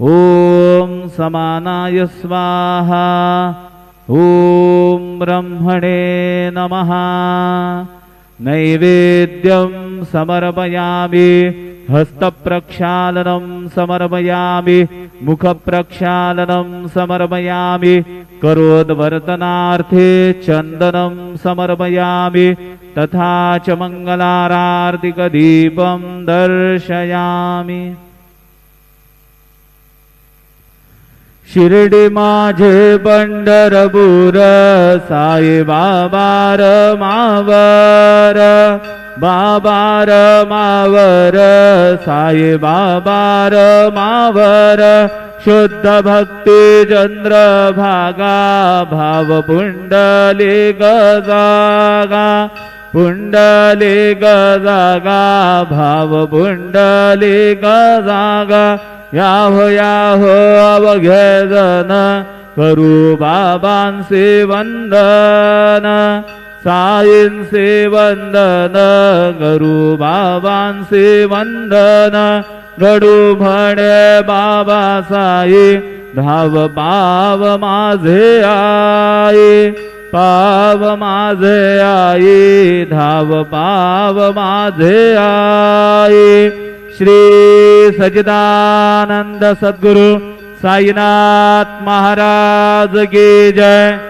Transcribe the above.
ओम समानाय स्वाहा। ओम ब्रह्मणे नमः। नैवेद्यं समर्पयामि। हस्तप्रक्षालनं समर्पयामि। मुखप्रक्षालनं समर्पयामि। करोद्वर्तनार्थे चन्दनं समर्पयामि। तथा च मङ्गलारार्तिकदीपं दर्शयामि। शिर्डी माझे पंढरपूर, साई बाबार मावर, बाबार मावर, साई बाबार मावर। शुद्ध भक्ती चंद्रभागा, भाव पुंडलिक जागा, पुंडलिक जागा, भाव पुंडलिक जागा। याहो याहो अवघे जन, करू बाबांचे वंदन, साईंचे वंदन, करू बाबांचे वंदन। घडू म्हणे बाबा साई, धाव पाव माझे आई, पाव माझे आई, धाव पाव माझे आई। श्री सच्चिदानंद सद्गुरु साईनाथ महाराज की जय।